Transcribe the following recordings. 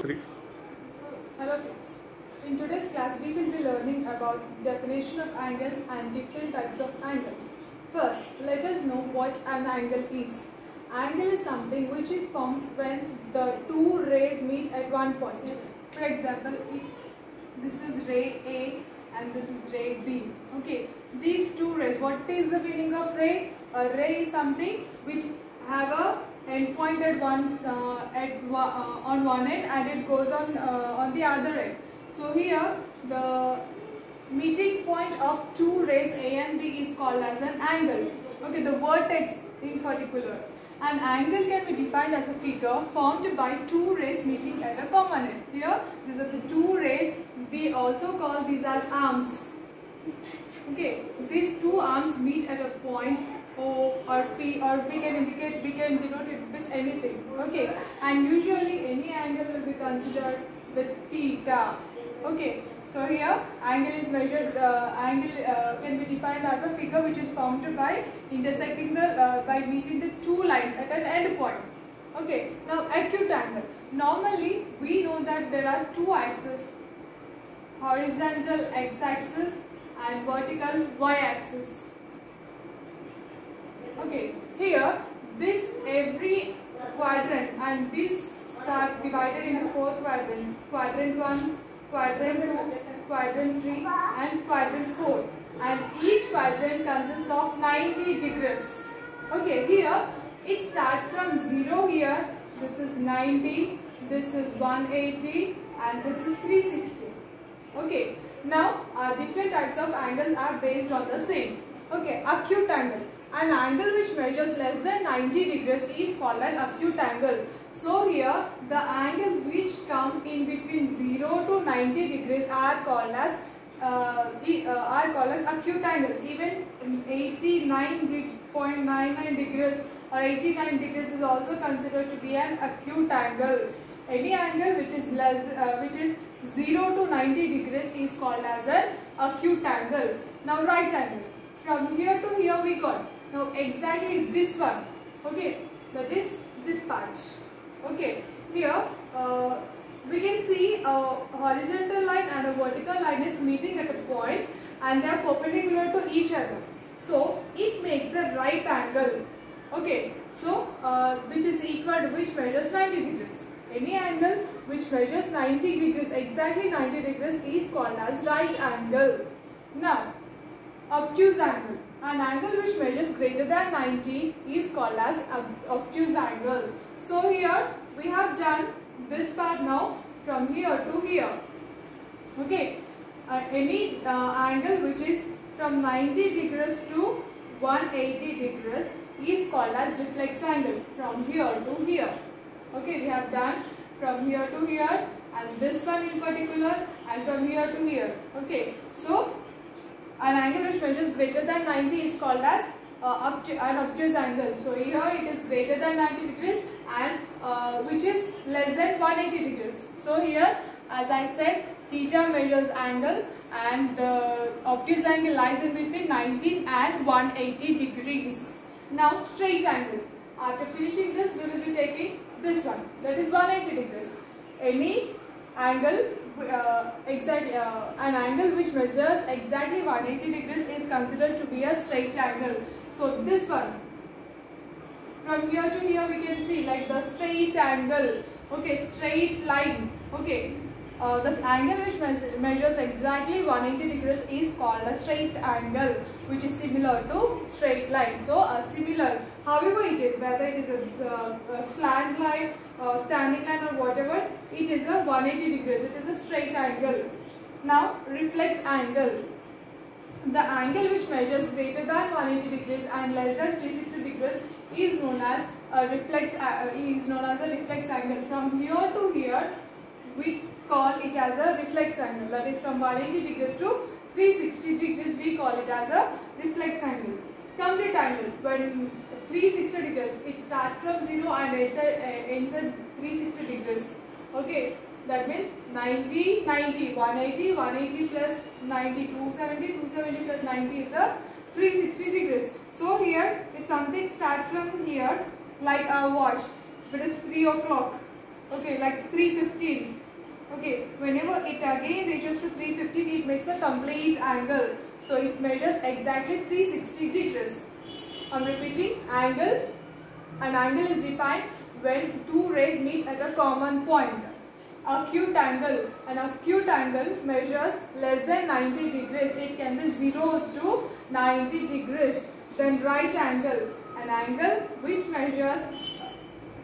3. Hello class. In today's class we will be learning about definition of angles and different types of angles. First, let us know what an angle is. Angle is something which is formed when the two rays meet at one point. For example, if this is ray A and this is ray B. Okay, these two rays, what is the meaning of ray? A ray is something which have a end point at on one end and it goes on the other end. So here the meeting point of two rays A and B is called as an angle. Okay, the vertex in particular. An angle can be defined as a figure formed by two rays meeting at a common end. Here, these are the two rays. We also call these as arms. Okay, these two arms meet at a point O or P, or we can denote it with anything. Okay, and usually any angle will be considered with theta. Okay, so here angle is measured. Can be defined as a figure which is formed by intersecting by meeting the two lines at an end point. Okay, now acute angle. Normally we know that there are two axes: horizontal x-axis and vertical y-axis. Okay, here this every quadrant, and these are divided into four quadrants: quadrant 1, quadrant 2, quadrant 3 and quadrant 4, and each quadrant consists of 90 degrees. Okay, here it starts from 0. Here this is 90, this is 180 and this is 360. Okay, now different types of angles are based on the same. Okay, acute angle. An angle which measures less than 90 degrees is called an acute angle. So here the angles which come in between 0 to 90 degrees are called as acute angles. Even 89.99 degrees or 89 degrees is also considered to be an acute angle. Any angle which is 0 to 90 degrees is called as an acute angle. Now right angle. From here to here we got. Now exactly this one. Okay, that is this part. Okay, here we can see a horizontal line and a vertical line is meeting at a point and they are perpendicular to each other. So it makes a right angle. Okay, so which measures 90 degrees. Any angle which measures 90 degrees, exactly 90 degrees, is called as right angle. Now, obtuse angle. An angle which measures greater than 90 is called as obtuse angle. So here we have done this part now from here to here. Okay, any angle which is from 90 degrees to 180 degrees is called as reflex angle from here to here. Okay, we have done from here to here and this one in particular and from here to here. Okay, so an angle which measures greater than 90 is called as an obtuse angle. So here it is greater than 90 degrees and which is less than 180 degrees. So here, as I said, theta measures angle and the obtuse angle lies in between 90 and 180 degrees. Now straight angle. After finishing this, we will be taking this one, that is 180 degrees. Any angle an angle which measures exactly 180 degrees is considered to be a straight angle. So this one, from here to here we can see like the straight angle. Okay, straight line. Okay, this angle which measures exactly 180 degrees is called a straight angle, which is similar to straight line. So similar, however it is, whether it is a slant line, standing line or whatever, it is a 180 degrees, it is a straight angle. Now reflex angle. The angle which measures greater than 180 degrees and less than 360 degrees is known as a reflex angle. From here to here we call it as a reflex angle, that is from 180 degrees to 360 degrees we call it as a reflex angle. Complete angle, when 360 degrees, it starts from 0 and ends at 360 degrees. Okay, that means 90, 90, 180, 180 plus 90, 270, 270 plus 90 is a 360 degrees. So here, if something starts from here, like a watch, if it is 3 o'clock, Okay, like 315. Okay, whenever it again reaches to 315, it makes a complete angle. So it measures exactly 360 degrees. I'm repeating, angle. An angle is defined when two rays meet at a common point. Acute angle. An acute angle measures less than 90 degrees. It can be 0 to 90 degrees. Then right angle. An angle which measures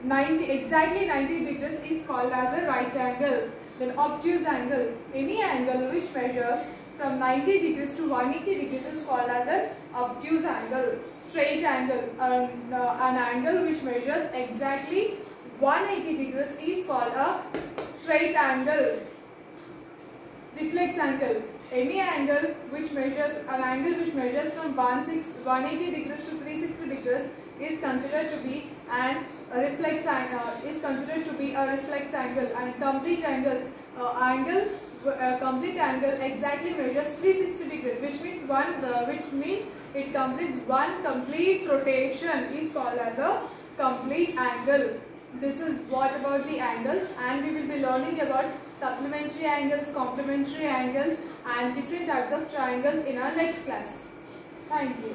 exactly 90 degrees is called as a right angle. Then obtuse angle. Any angle which measures from 90 degrees to 180 degrees is called as an obtuse angle. Straight angle. An angle which measures exactly 180 degrees is called a straight angle. Reflex angle. Any angle which measures from 180 degrees to 360 degrees is considered to be a reflex angle. And complete angles, complete angle exactly measures 360 degrees, which means it completes one complete rotation is called as a complete angle. This is what about the angles, and we will be learning about supplementary angles, complementary angles and different types of triangles in our next class. Thank you.